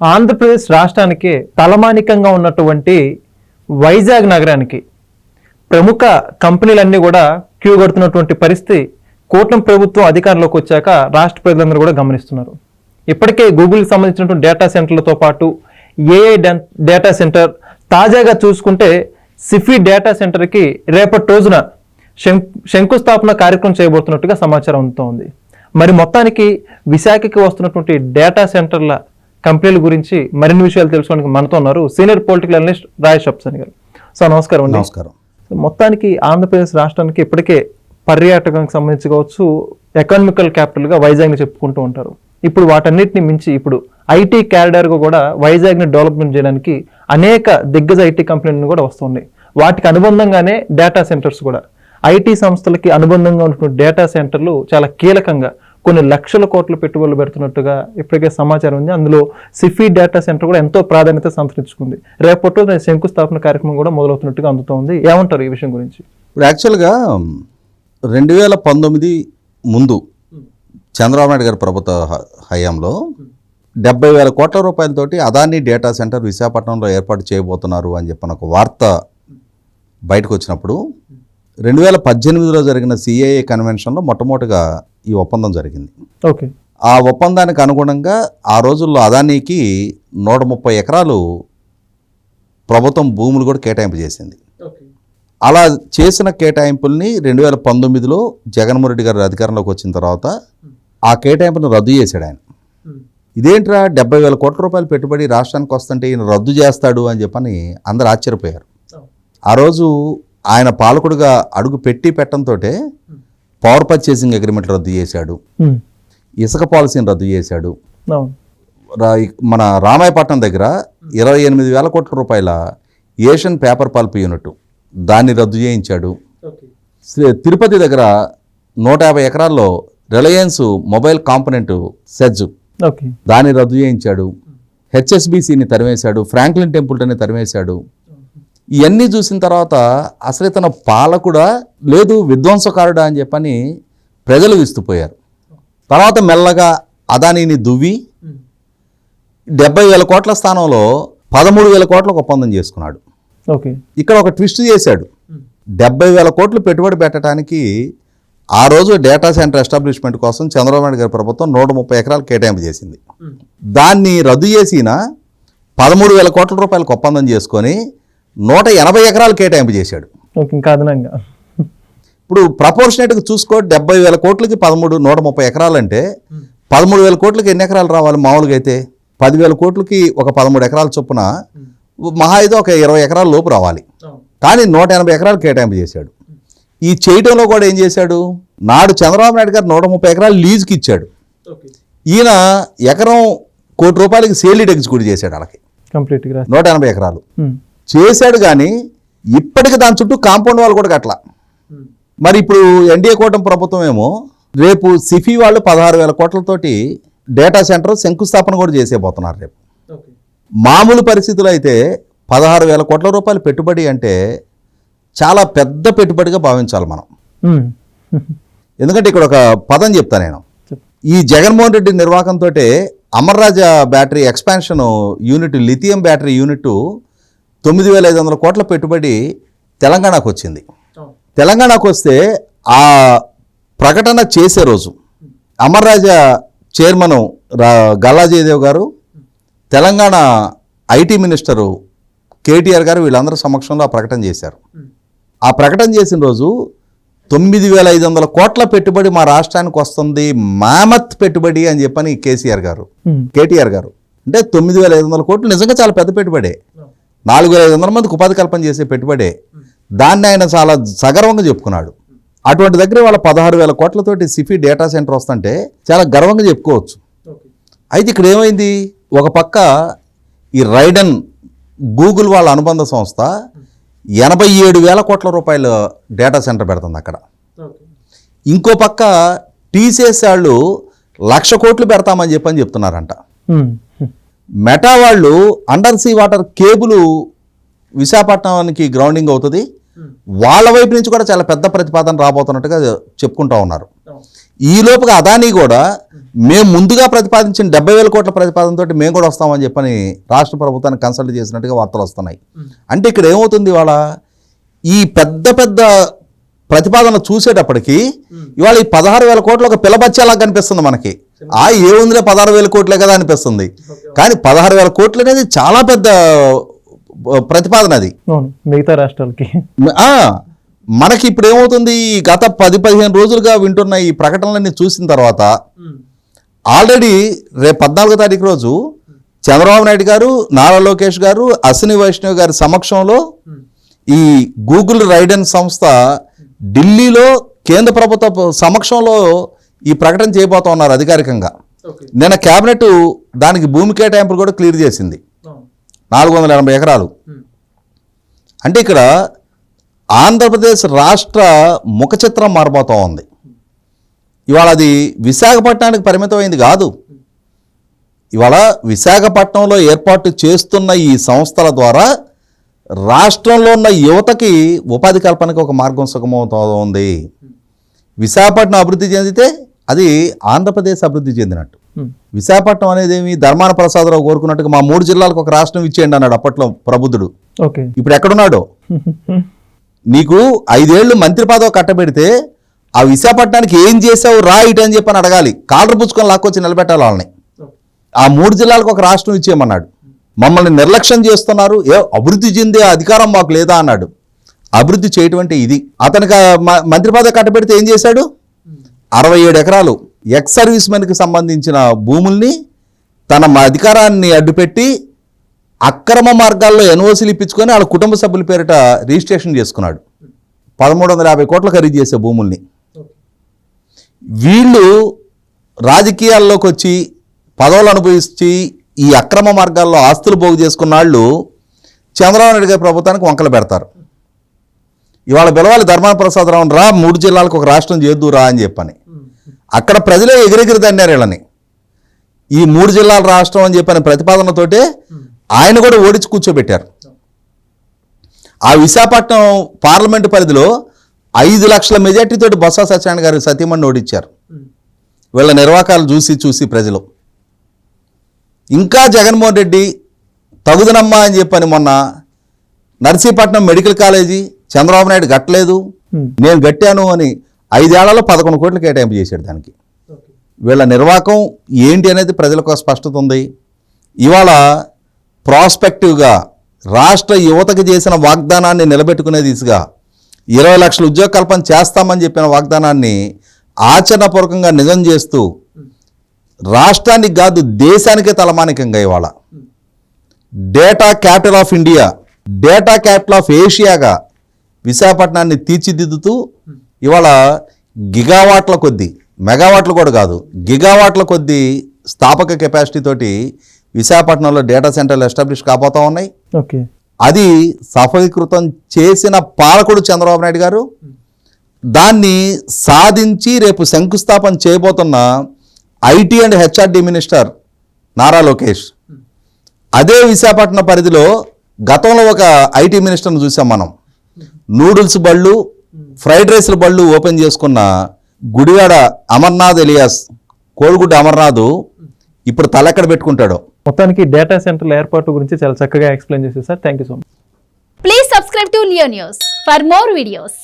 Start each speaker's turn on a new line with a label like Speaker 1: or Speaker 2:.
Speaker 1: ఆంధ్రప్రదేశ్ రాష్ట్రానికి తలమానికంగా ఉన్నటువంటి వైజాగ్ నగరానికి ప్రముఖ కంపెనీలన్నీ కూడా క్యూ కడుతున్నటువంటి పరిస్థితి కూటమి ప్రభుత్వం అధికారంలోకి వచ్చాక రాష్ట్ర ప్రజలందరూ కూడా గమనిస్తున్నారు. ఇప్పటికే గూగుల్కి సంబంధించినటువంటి డేటా సెంటర్లతో పాటు ఏఐ డేటా సెంటర్, తాజాగా చూసుకుంటే సిఫీ డేటా సెంటర్కి రేపటి రోజున శంకుస్థాపన కార్యక్రమం చేయబోతున్నట్టుగా సమాచారం అందుతోంది. మరి మొత్తానికి విశాఖకి వస్తున్నటువంటి డేటా సెంటర్ల కంపెనీల గురించి మరిన్ని విషయాలు తెలుసుకోవడానికి మనతో ఉన్నారు సీనియర్ పొలిటికల్ అనలిస్ట్ రాజేష్ అప్సని గారు. సార్ నమస్కారం అండి.
Speaker 2: నమస్కారం.
Speaker 1: మొత్తానికి ఆంధ్రప్రదేశ్ రాష్ట్రానికి ఇప్పటికే పర్యాటకానికి సంబంధించి కావచ్చు, ఎకనామికల్ క్యాపిటల్గా వైజాగ్ని చెప్పుకుంటూ ఉంటారు. ఇప్పుడు వాటన్నిటిని మించి ఇప్పుడు ఐటీ క్యారిడార్గా కూడా వైజాగ్ని డెవలప్మెంట్ చేయడానికి అనేక దిగ్గజ ఐటీ కంపెనీలను కూడా వస్తున్నాయి. వాటికి అనుబంధంగానే డేటా సెంటర్స్ కూడా, ఐటీ సంస్థలకి అనుబంధంగా ఉన్నటువంటి డేటా సెంటర్లు చాలా కీలకంగా కొన్ని లక్షల కోట్ల పెట్టుబడులు పెడుతున్నట్టుగా ఇప్పటికే సమాచారం ఉంది. అందులో సిఫీ డేటా సెంటర్ కూడా ఎంతో ప్రాధాన్యత సంతరించుకుంది. రేపటి శంకుస్థాపన కార్యక్రమం కూడా మొదలవుతున్నట్టుగా అందుతోంది. ఏమంటారు ఈ విషయం గురించి?
Speaker 2: ఇప్పుడు యాక్చువల్గా 2019 ముందు చంద్రబాబు నాయుడు గారి ప్రభుత్వ హయాంలో 70,000 కోట్ల రూపాయలతోటి అదానీ డేటా సెంటర్ విశాఖపట్నంలో ఏర్పాటు చేయబోతున్నారు అని చెప్పిన ఒక వార్త బయటకు వచ్చినప్పుడు 2018లో జరిగిన సిఐఏ కన్వెన్షన్లో మొట్టమొదటిగా ఈ ఒప్పందం జరిగింది.
Speaker 1: ఓకే.
Speaker 2: ఆ ఒప్పందానికి అనుగుణంగా ఆ రోజుల్లో అదానీకి 130 ఎకరాలు ప్రభుత్వం భూములు కూడా కేటాయింపు చేసింది. అలా చేసిన కేటాయింపుల్ని 2019లో జగన్మోహన్ రెడ్డి గారు అధికారంలోకి వచ్చిన తర్వాత ఆ కేటాయింపును రద్దు చేశాడు ఆయన. ఇదేంట్రా 70,000 కోట్ల రూపాయలు పెట్టుబడి రాష్ట్రానికి వస్తుంటే ఈయన రద్దు చేస్తాడు అని చెప్పని అందరు ఆశ్చర్యపోయారు. ఆ రోజు ఆయన పాలకుడుగా అడుగు పెట్టడంతో పవర్ పర్చేసింగ్ అగ్రిమెంట్ రద్దు చేశాడు, ఇసుక పాలసీని రద్దు చేశాడు. మన రామాయపట్నం దగ్గర 28,000 కోట్ల రూపాయల ఏషియన్ పేపర్ పల్ప్ యూనిట్ దాన్ని రద్దు చేయించాడు. తిరుపతి దగ్గర 150 ఎకరాల్లో రిలయన్స్ మొబైల్ కాంపోనెంట్ సెజ్ దాన్ని రద్దు చేయించాడు. హెచ్ఎస్బిసిని తరిమేశాడు, ఫ్రాంక్లిన్ టెంపుల్ని తరిమేశాడు. ఇవన్నీ చూసిన తర్వాత అసలు తన పాలకుడా లేదు విధ్వంసకారుడా అని చెప్పని ప్రజలు విస్తుపోయారు. తర్వాత మెల్లగా అదానీని దువ్వి 70,000 కోట్ల స్థానంలో 13,000 కోట్లకు ఒప్పందం చేసుకున్నాడు. ఇక్కడ ఒక ట్విస్ట్ చేశాడు. 70,000 కోట్లు పెట్టుబడి పెట్టడానికి ఆ రోజు డేటా సెంటర్ ఎస్టాబ్లిష్మెంట్ కోసం చంద్రబాబు నాయుడు గారి ప్రభుత్వం 130 ఎకరాలు కేటాయింపు చేసింది. దాన్ని రద్దు చేసిన 13,000 కోట్ల రూపాయలకు ఒప్పందం చేసుకొని 180 ఎకరాలు కేటాయింపు చేశాడు. ఇప్పుడు ప్రపోర్షనేట్గా చూసుకో, 70,000 కోట్లకి 130 ఎకరాలు అంటే 13,000 కోట్లకి ఎన్ని ఎకరాలు రావాలి? మామూలుగా అయితే 10,000 కోట్లకి ఒక 13 ఎకరాల చొప్పున మహా అయితే ఒక 20 ఎకరాల లోపు రావాలి. కానీ 180 ఎకరాలు కేటాయింపు చేశాడు. ఈ చేయటంలో కూడా ఏం చేశాడు, నాడు చంద్రబాబు నాయుడు గారు 130 ఎకరాలు లీజుకి ఇచ్చాడు. ఈయన ఎకరం ₹1 కోటి సేల్ ఎగ్జిక్యూట్ చేశాడు. వాళ్ళకి 180 ఎకరాలు చేశాడు. కానీ ఇప్పటికి దాని చుట్టూ కాంపౌండ్ వాళ్ళు కూడా కట్టలా. మరి ఇప్పుడు ఎన్డీఏ కూటమి ప్రభుత్వం ఏమో రేపు సిఫీ వాళ్ళు 16,000 కోట్లతోటి డేటా సెంటర్ శంకుస్థాపన కూడా చేసేపోతున్నారు రేపు. మామూలు పరిస్థితులు అయితే 16,000 కోట్ల రూపాయలు పెట్టుబడి అంటే చాలా పెద్ద పెట్టుబడిగా భావించాలి మనం. ఎందుకంటే ఇక్కడ ఒక పదం చెప్తా నేను. ఈ జగన్మోహన్ రెడ్డి నిర్వాహకంతో Amara Raja battery expansion unit, lithium battery unit 9,500 కోట్ల పెట్టుబడి తెలంగాణకు వచ్చింది. తెలంగాణకు వస్తే ఆ ప్రకటన చేసే రోజు అమర్రాజా చైర్మన్ గల్లా జయదేవ్ గారు, తెలంగాణ ఐటీ మినిస్టరు కేటీఆర్ గారు వీళ్ళందరూ సమక్షంలో ఆ ప్రకటన చేశారు. ఆ ప్రకటన చేసిన రోజు 9,500 కోట్ల పెట్టుబడి మా రాష్ట్రానికి వస్తుంది, మామత్ పెట్టుబడి అని చెప్పని కేటీఆర్ గారు అంటే 9,500 కోట్లు నిజంగా చాలా పెద్ద పెట్టుబడే. 4,500 మందికి ఉపాధి కల్పన చేసే పెట్టుబడే. దాన్ని ఆయన చాలా సగర్వంగా చెప్పుకున్నాడు. అటువంటి దగ్గర వాళ్ళ 16,000 కోట్లతోటి సిఫీ డేటా సెంటర్ వస్తుంటే చాలా గర్వంగా చెప్పుకోవచ్చు. అయితే ఇక్కడ ఏమైంది, ఒక పక్క ఈ రైడన్ గూగుల్ వాళ్ళ అనుబంధ సంస్థ 87,000 కోట్ల రూపాయల డేటా సెంటర్ పెడుతుంది అక్కడ. ఇంకో పక్క టీసీఎస్ వాళ్ళు 1,00,000 కోట్లు పెడతామని చెప్పని చెప్తున్నారంట. మెటా వాళ్ళు అండర్ సీ వాటర్ కేబుల్ విశాఖపట్నానికి గ్రౌండింగ్ అవుతుంది, వాళ్ళ వైపు నుంచి కూడా చాలా పెద్ద ప్రతిపాదన రాబోతున్నట్టుగా చెప్పుకుంటూ ఉన్నారు. ఈ లోపుగా అదానీ కూడా మేము ముందుగా ప్రతిపాదించిన 70,000 కోట్ల ప్రతిపాదనతో మేము కూడా వస్తామని చెప్పని రాష్ట్ర ప్రభుత్వాన్ని కన్సల్ట్ చేసినట్టుగా వార్తలు వస్తున్నాయి. అంటే ఇక్కడ ఏమవుతుంది, ఇవాళ ఈ పెద్ద పెద్ద ప్రతిపాదనలు చూసేటప్పటికి ఇవాళ ఈ 16,000 కోట్లు ఒక పిల్లబచ్చేలా కనిపిస్తుంది మనకి. ఏముందిలే 16,000 కోట్లే కదా అనిపిస్తుంది, కానీ 16,000 కోట్లు అనేది చాలా పెద్ద ప్రతిపాదన అది
Speaker 1: మిగతా రాష్ట్రాలకి.
Speaker 2: మనకి ఇప్పుడు ఏమవుతుంది, గత 10-15 రోజులుగా వింటున్న ఈ ప్రకటనలన్నీ చూసిన తర్వాత ఆల్రెడీ రేపు 14వ తారీఖు రోజు చంద్రబాబు నాయుడు గారు, నారా లోకేష్ గారు, అశ్విని వైష్ణవ్ గారి సమక్షంలో ఈ గూగుల్ రైడెన్ సంస్థ ఢిల్లీలో కేంద్ర ప్రభుత్వ సమక్షంలో ఈ ప్రకటన చేయబోతా ఉన్నారు అధికారికంగా. నిన్న కేబినెట్ దానికి భూమి కేటాయింపులు కూడా క్లియర్ చేసింది, 480 ఎకరాలు. అంటే ఇక్కడ ఆంధ్రప్రదేశ్ రాష్ట్ర ముఖ చిత్రం మారబోతూ ఉంది. ఇవాళ అది విశాఖపట్నానికి పరిమితమైంది కాదు, ఇవాళ విశాఖపట్నంలో ఏర్పాటు చేస్తున్న ఈ సంస్థల ద్వారా రాష్ట్రంలో ఉన్న యువతకి ఉపాధి కల్పనకి ఒక మార్గం సుగమవుతూ ఉంది. విశాఖపట్నం అభివృద్ధి చెందితే అది ఆంధ్రప్రదేశ్ అభివృద్ధి చెందినట్టు. విశాఖపట్నం అనేది ఏమి ధర్మాన ప్రసాదరావు కోరుకున్నట్టుగా మా 3 జిల్లాలకు ఒక రాష్ట్రం ఇచ్చేయండి అన్నాడు అప్పట్లో ప్రబుద్ధుడు. ఇప్పుడు ఎక్కడున్నాడో, నీకు 5 ఏళ్ళు మంత్రి పదవి కట్టబెడితే ఆ విశాఖపట్నానికి ఏం చేసావు రా ఇటు అని చెప్పని అడగాలి, కాలర్ పుచ్చుకొని లాక్కొచ్చి నిలబెట్టాలి వాళ్ళని. ఆ 3 జిల్లాలకు ఒక రాష్ట్రం ఇచ్చేయమన్నాడు. మమ్మల్ని నిర్లక్ష్యం చేస్తున్నారు, అభివృద్ధి చెందే అధికారం మాకు లేదా అన్నాడు. అభివృద్ధి చేయటం అంటే ఇది. అతనికి మంత్రి పదవి కట్టబెడితే ఏం చేశాడు, 67 ఎకరాలు ఎక్స్ సర్వీస్ మెన్కి సంబంధించిన భూముల్ని తన అధికారాన్ని అడ్డుపెట్టి అక్రమ మార్గాల్లో ఎన్ఓసీలు ఇప్పించుకొని వాళ్ళ కుటుంబ సభ్యుల పేరిట రిజిస్ట్రేషన్ చేసుకున్నాడు. 1350 కోట్ల ఖరీదు చేసే భూముల్ని వీళ్ళు రాజకీయాల్లోకి వచ్చి పదవులు అనుభవించి ఈ అక్రమ మార్గాల్లో ఆస్తులు పోగు చేసుకున్న వాళ్ళు చంద్రబాబు నాయుడు గారి ప్రభుత్వానికి వంకలు పెడతారు. ఇవాళ పిలవాలి ధర్మాన ప్రసాదరావు రా 3 జిల్లాలకు ఒక రాష్ట్రం చేద్దురా అని చెప్పని. అక్కడ ప్రజలే ఎగిరెగిరి దండారు వీళ్ళని. ఈ 3 జిల్లాల రాష్ట్రం అని చెప్పని ప్రతిపాదనతోటే ఆయన కూడా ఓడించి కూర్చోబెట్టారు. ఆ విశాఖపట్నం పార్లమెంటు పరిధిలో 5 లక్షల మెజార్టీతో బొత్స సత్యనారాయణ గారు సతీమణి ఓడించారు. వీళ్ళ నిర్వాకాలు చూసి ప్రజలు. ఇంకా జగన్మోహన్ రెడ్డి తగుదనమ్మా అని చెప్పని మొన్న నర్సీపట్నం మెడికల్ కాలేజీ చంద్రబాబు నాయుడు కట్టలేదు, నేను కట్టాను అని 5 ఏళ్లలో 11 కోట్లు కేటాయింపు చేశాడు దానికి. వీళ్ళ నిర్వాకం ఏంటి అనేది ప్రజలకు స్పష్టత ఉంది. ఇవాళ ప్రాస్పెక్టివ్గా రాష్ట్ర యువతకు చేసిన వాగ్దానాన్ని నిలబెట్టుకునే దిశగా 20 లక్షల ఉద్యోగ కల్పన చేస్తామని చెప్పిన వాగ్దానాన్ని ఆచరణపూర్వకంగా నిజం చేస్తూ రాష్ట్రానికి కాదు దేశానికే తలమానికంగా ఇవాళ data capital of India, data capital of ఏషియాగా విశాఖపట్నాన్ని తీర్చిదిద్దుతూ ఇవాళ గిగావాట్ల కొద్దీ, మెగావాట్లు కూడా కాదు, గిగావాట్ల కొద్దీ స్థాపక కెపాసిటీ తోటి విశాఖపట్నంలో డేటా సెంటర్లు ఎస్టాబ్లిష్ కాబోతా ఉన్నాయి. అది సఫలీకృతం చేసిన పాలకుడు చంద్రబాబు నాయుడు గారు. దాన్ని సాధించి రేపు శంకుస్థాపన చేయబోతున్న IT and HRD minister Nara Lokesh. అదే విశాఖపట్నం పరిధిలో గతంలో ఒక ఐటీ మినిస్టర్ని చూసాం మనం. నూడిల్స్ బళ్ళు, ఫ్రైడ్ రైస్ల బళ్ళు ఓపెన్ చేసుకున్న గుడివాడ అమర్నాథ్ ఎలియాస్, కోడిగుడ్డ అమర్నాథ్ ఇప్పుడు తలెక్కడ పెట్టుకుంటాడో.
Speaker 1: మొత్తానికి డేటా సెంటర్ల ఏర్పాటు గురించి చాలా చక్కగా ఎక్స్ప్లెయిన్ చేశారు sir. Thank you so much.
Speaker 3: Please subscribe to Leo news for more videos.